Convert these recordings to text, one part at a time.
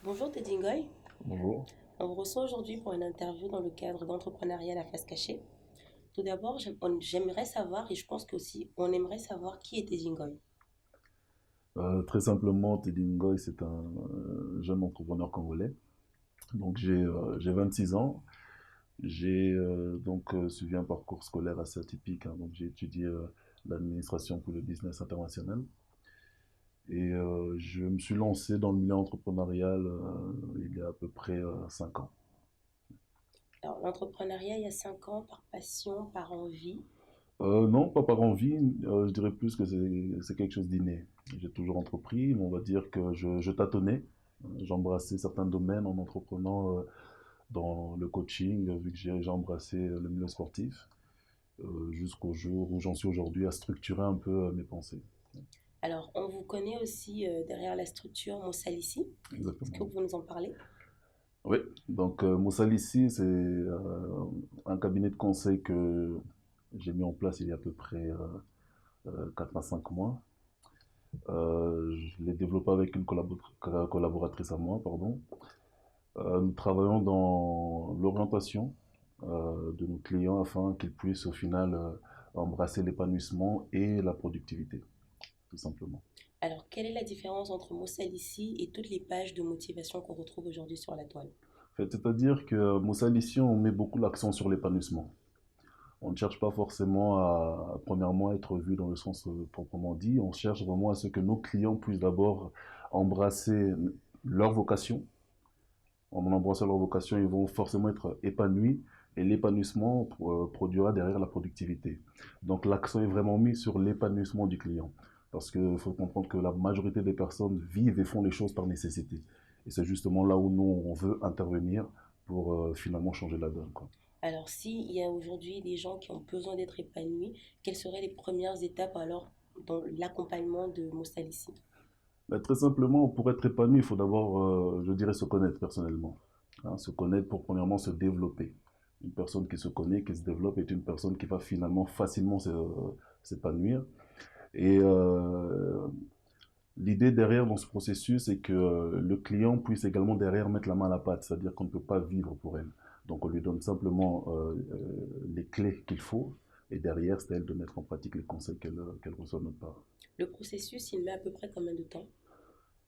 Bonjour Teddy Ngoy, Bonjour. on vous reçoit aujourd'hui pour une interview dans le cadre d'entrepreneuriat à la face cachée. Tout d'abord, j'aimerais savoir, et je pense qu'aussi on aimerait savoir qui est Teddy Ngoy. Très simplement, Teddy Ngoy, c'est un jeune entrepreneur congolais. Donc j'ai 26 ans. J'ai suivi un parcours scolaire assez atypique, hein. Donc j'ai étudié l'administration pour le business international. Et je me suis lancé dans le milieu entrepreneurial il y a à peu près 5 ans. Alors, l'entrepreneuriat il y a 5 ans, par passion, par envie. Non, pas par envie, je dirais plus que c'est quelque chose d'inné. J'ai toujours entrepris, mais on va dire que je tâtonnais. J'embrassais certains domaines en entreprenant dans le coaching, vu que j'ai embrassé le milieu sportif, jusqu'au jour où j'en suis aujourd'hui à structurer un peu mes pensées. Alors, on vous connaît aussi derrière la structure Mossalissi. Est-ce que vous Exactement. pouvez nous en parler? Oui, donc Moussal ici, c'est un cabinet de conseil que j'ai mis en place il y a à peu près 4 à 5 mois. Je l'ai développé avec une collaboratrice à moi, pardon. Nous travaillons dans l'orientation de nos clients afin qu'ils puissent au final embrasser l'épanouissement et la productivité, tout simplement. Alors, quelle est la différence entre Mossalissi et toutes les pages de motivation qu'on retrouve aujourd'hui sur la toile? En fait, c'est-à-dire que Moussal ici, on met beaucoup l'accent sur l'épanouissement. On ne cherche pas forcément à, premièrement, être vu dans le sens proprement dit. On cherche vraiment à ce que nos clients puissent d'abord embrasser leur vocation. En embrassant leur vocation, ils vont forcément être épanouis et l'épanouissement produira derrière la productivité. Donc l'accent est vraiment mis sur l'épanouissement du client. Parce qu'il faut comprendre que la majorité des personnes vivent et font les choses par nécessité. Et c'est justement là où nous, on veut intervenir pour finalement changer la donne, quoi. Alors, s'il y a aujourd'hui des gens qui ont besoin d'être épanouis, quelles seraient les premières étapes alors dans l'accompagnement de Mossalissi? Mais très simplement, pour être épanoui, il faut d'abord, je dirais, se connaître personnellement. Hein, se connaître pour premièrement se développer. Une personne qui se connaît, qui se développe, est une personne qui va finalement facilement s'épanouir. Et l'idée derrière dans ce processus, c'est que le client puisse également derrière mettre la main à la pâte, c'est-à-dire qu'on ne peut pas vivre pour elle. Donc on lui donne simplement les clés qu'il faut, et derrière, c'est à elle de mettre en pratique les conseils qu'elle reçoit de notre part. Le processus, il met à peu près combien de temps?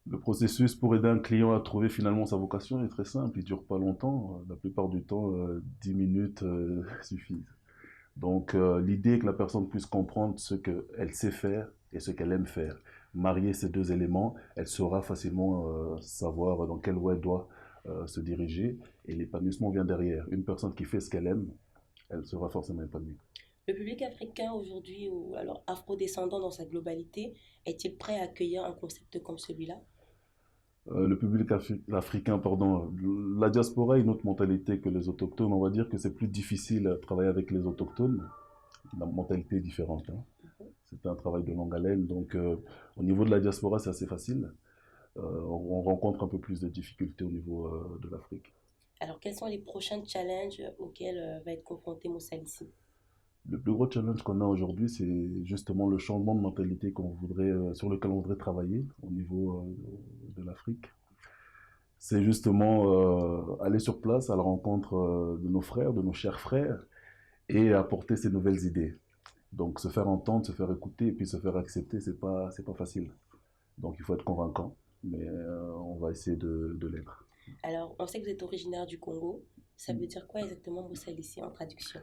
Le processus pour aider un client à trouver finalement sa vocation est très simple, il dure pas longtemps. La plupart du temps, 10 minutes suffisent. Donc l'idée est que la personne puisse comprendre ce qu'elle sait faire et ce qu'elle aime faire. Marier ces deux éléments, elle saura facilement savoir dans quelle voie elle doit se diriger et l'épanouissement vient derrière. Une personne qui fait ce qu'elle aime, elle sera forcément épanouie. Le public africain aujourd'hui, ou alors afrodescendant dans sa globalité, est-il prêt à accueillir un concept comme celui-là? Le public africain, pardon, la diaspora a une autre mentalité que les autochtones. On va dire que c'est plus difficile à travailler avec les autochtones. La mentalité est différente, hein. Mhm. C'est un travail de longue haleine. Donc, au niveau de la diaspora, c'est assez facile. On rencontre un peu plus de difficultés au niveau de l'Afrique. Alors, quels sont les prochains challenges auxquels va être confronté Mossalissi? Le plus gros challenge qu'on a aujourd'hui, c'est justement le changement de mentalité sur lequel on voudrait travailler au niveau de l'Afrique. C'est justement aller sur place à la rencontre de nos frères, de nos chers frères, et apporter ces nouvelles idées. Donc se faire entendre, se faire écouter et puis se faire accepter, c'est pas facile. Donc il faut être convaincant, mais on va essayer de l'être. Alors, on sait que vous êtes originaire du Congo. Ça veut dire quoi exactement Mossalissi en traduction?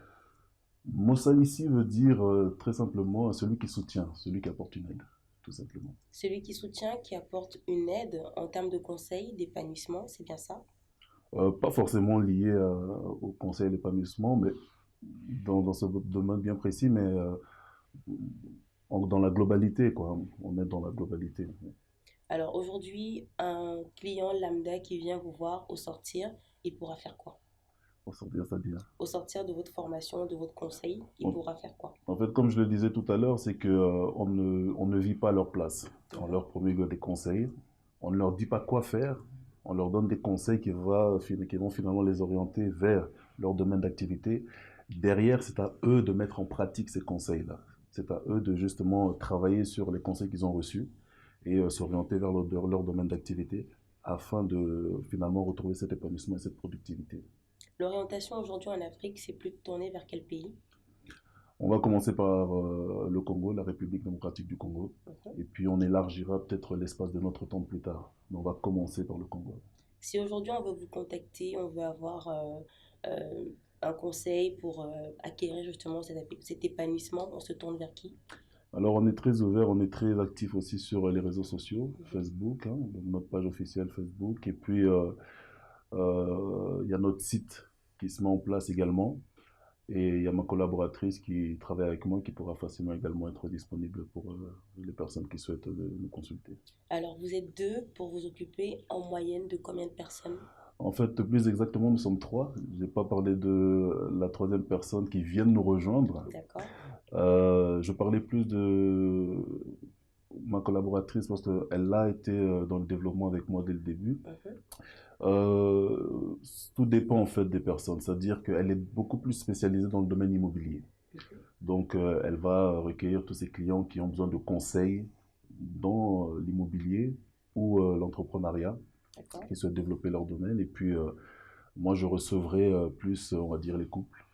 Mossal ici veut dire très simplement celui qui soutient, celui qui apporte une aide, tout simplement. Celui qui soutient, qui apporte une aide en termes de conseils, d'épanouissement, c'est bien ça? Pas forcément lié au conseil à l'épanouissement, mais dans ce domaine bien précis, mais dans la globalité, quoi. On est dans la globalité. Alors aujourd'hui, un client lambda qui vient vous voir au sortir, il pourra faire quoi? Pour sortir ça bien. Au sortir de votre formation, de votre conseil, il En, pourra faire quoi? en fait, comme je le disais tout à l'heure, c'est que on ne vit pas à leur place. On Mhm. leur promulgue des conseils, on ne leur dit pas quoi faire, on leur donne des conseils qui vont finalement les orienter vers leur domaine d'activité. Derrière, c'est à eux de mettre en pratique ces conseils-là. C'est à eux de justement travailler sur les conseils qu'ils ont reçus et s'orienter vers leur domaine d'activité afin de finalement retrouver cet épanouissement et cette productivité. L'orientation aujourd'hui en Afrique, c'est plus tourné vers quel pays? On va commencer par le Congo, la République démocratique du Congo, Mhm. et puis on élargira peut-être l'espace de notre temps plus tard. Mais on va commencer par le Congo. Si aujourd'hui on veut vous contacter, on veut avoir euh, un conseil pour acquérir justement cet épanouissement, on se tourne vers qui? Alors on est très ouvert, on est très actif aussi sur les réseaux sociaux, Mhm. Facebook, hein, donc notre page officielle Facebook, et puis il y a notre site qui se met en place également. Et il y a ma collaboratrice qui travaille avec moi qui pourra facilement également être disponible pour les personnes qui souhaitent nous consulter. Alors vous êtes deux pour vous occuper en moyenne de combien de personnes? En fait, plus exactement, nous sommes trois. Je n'ai pas parlé de la troisième personne qui vient de nous rejoindre. D'accord? Je parlais plus de ma collaboratrice parce qu'elle a été dans le développement avec moi dès le début. Mhm. Euh, Tout dépend en fait des personnes, c'est-à-dire qu'elle est beaucoup plus spécialisée dans le domaine immobilier. Mhm. Donc, elle va recueillir tous ses clients qui ont besoin de conseils dans l'immobilier ou l'entrepreneuriat, D'accord? qui souhaitent développer leur domaine. Et puis, moi, je recevrai plus, on va dire, les couples,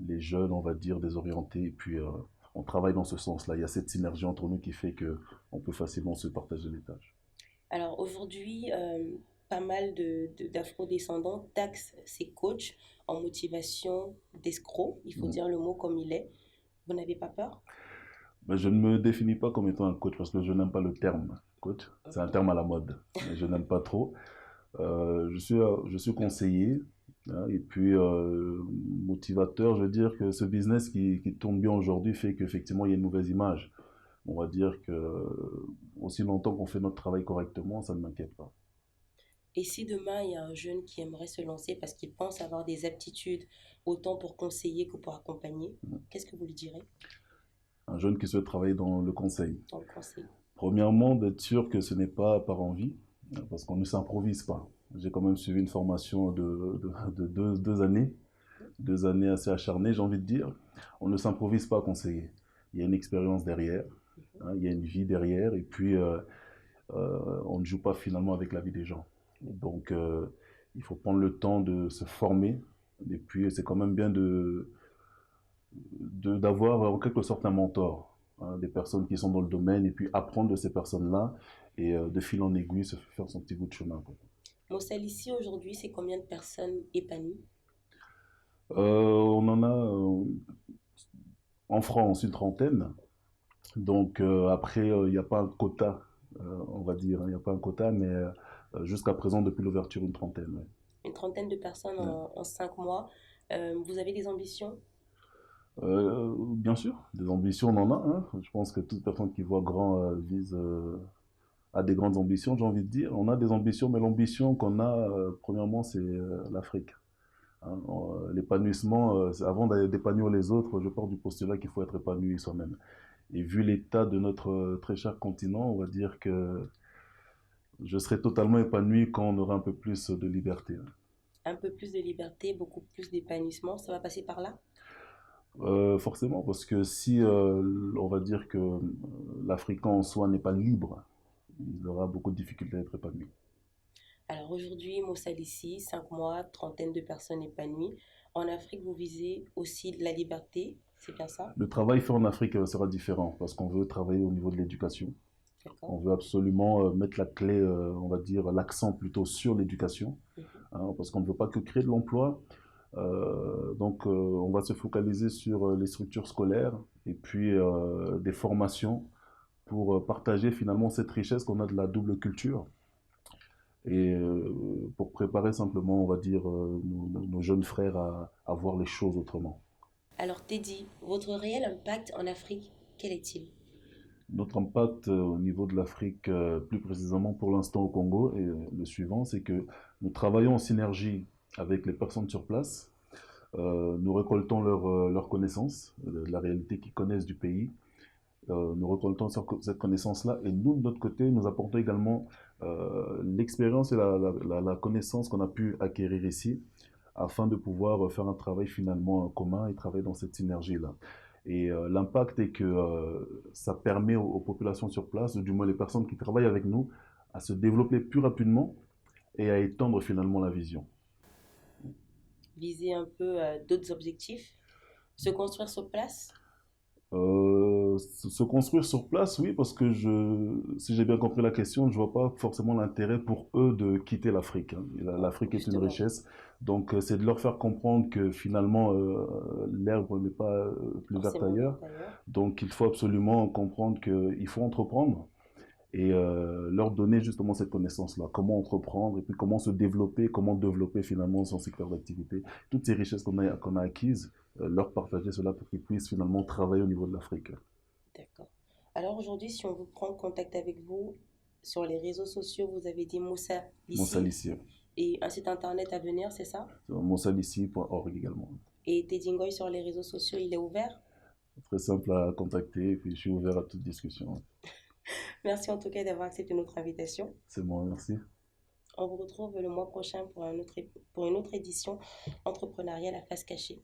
les jeunes, on va dire, désorientés. Et puis, on travaille dans ce sens-là. Il y a cette synergie entre nous qui fait que on peut facilement se partager les tâches. Alors aujourd'hui, pas mal d'afro-descendants taxent ces coachs en motivation d'escrocs, il faut Mm. dire le mot comme il est. Vous n'avez pas peur? Mais je ne me définis pas comme étant un coach parce que je n'aime pas le terme coach. C'est un Mhm. terme à la mode, mais je n'aime pas trop. Je suis conseiller, hein, et puis motivateur. Je veux dire que ce business qui tourne bien aujourd'hui fait qu'effectivement il y a une mauvaise image. On va dire que aussi longtemps qu'on fait notre travail correctement, ça ne m'inquiète pas. Et si demain il y a un jeune qui aimerait se lancer parce qu'il pense avoir des aptitudes autant pour conseiller que pour accompagner, qu'est-ce que vous lui direz Un jeune qui souhaite travailler dans le conseil. dans le conseil? Premièrement, d'être sûr que ce n'est pas par envie, hein, parce qu'on ne s'improvise pas. J'ai quand même suivi une formation de 2 années, 2 années assez acharnées, j'ai envie de dire. On ne s'improvise pas conseiller. Il y a une expérience derrière, hein, il y a une vie derrière, et puis on ne joue pas finalement avec la vie des gens. Donc il faut prendre le temps de se former, et puis c'est quand même bien d'avoir en quelque sorte un mentor, hein, des personnes qui sont dans le domaine, et puis apprendre de ces personnes-là, et de fil en aiguille se faire son petit bout de chemin, quoi. Moselle ici aujourd'hui, c'est combien de personnes épanouies? On en a en France une trentaine. Donc après, il n'y a pas un quota, on va dire, hein. Il n'y a pas un quota, mais jusqu'à présent, depuis l'ouverture, une trentaine. Ouais. Une trentaine de personnes Ouais. en 5 mois. Vous avez des ambitions? Bien sûr, des ambitions, on en a, hein. Je pense que toute personne qui voit grand vise a des grandes ambitions, j'ai envie de dire. On a des ambitions, mais l'ambition qu'on a, premièrement, c'est l'Afrique, hein. L'épanouissement, avant d'épanouir les autres, je pars du postulat qu'il faut être épanoui soi-même. Et vu l'état de notre très cher continent, on va dire que je serais totalement épanoui quand on aurait un peu plus de liberté. Un peu plus de liberté, beaucoup plus d'épanouissement, ça va passer par là? Forcément, parce que si on va dire que l'Africain en soi n'est pas libre, il aura beaucoup de difficultés à être épanoui. Alors aujourd'hui, Moussal ici, 5 mois, trentaine de personnes épanouies. En Afrique, vous visez aussi de la liberté, c'est bien ça? Le travail fait en Afrique sera différent, parce qu'on veut travailler au niveau de l'éducation. On D'accord. veut absolument mettre la clé, on va dire, l'accent plutôt sur l'éducation, Mhm. hein, parce qu'on ne veut pas que créer de l'emploi. Donc, on va se focaliser sur les structures scolaires et puis des formations pour partager finalement cette richesse qu'on a de la double culture et pour préparer simplement, on va dire, nos jeunes frères à voir les choses autrement. Alors Teddy, votre réel impact en Afrique, quel est-il? Notre impact au niveau de l'Afrique, plus précisément pour l'instant au Congo, est le suivant, c'est que nous travaillons en synergie avec les personnes sur place. Nous récoltons leurs connaissances, la réalité qu'ils connaissent du pays. Nous récoltons cette connaissance-là et nous, de notre côté, nous apportons également l'expérience et la connaissance qu'on a pu acquérir ici afin de pouvoir faire un travail finalement commun et travailler dans cette synergie-là. Et l'impact est que ça permet aux populations sur place, ou du moins les personnes qui travaillent avec nous, à se développer plus rapidement et à étendre finalement la vision. Viser un peu d'autres objectifs, se construire sur place. Se construire sur place, oui, parce que si j'ai bien compris la question, je vois pas forcément l'intérêt pour eux de quitter l'Afrique, hein. L'Afrique est une Justement, richesse, donc c'est de leur faire comprendre que finalement l'herbe n'est pas plus verte forcément ailleurs. verte ailleurs. Donc il faut absolument comprendre qu'il faut entreprendre et leur donner justement cette connaissance-là, comment entreprendre et puis comment se développer, comment développer finalement son secteur d'activité. Toutes ces richesses qu'on a acquises, leur partager cela pour qu'ils puissent finalement travailler au niveau de l'Afrique. D'accord. Alors aujourd'hui, si on veut prendre contact avec vous sur les réseaux sociaux, vous avez dit Moussa ici Monsalici, et un site internet à venir, c'est ça? monsalici.org également. Et Teddy Ngoy sur les réseaux sociaux, il est ouvert. Très simple à contacter et puis je suis ouvert à toute discussion. Merci en tout cas d'avoir accepté notre invitation. C'est moi, merci. On vous retrouve le mois prochain pour une autre édition entrepreneuriale à face cachée.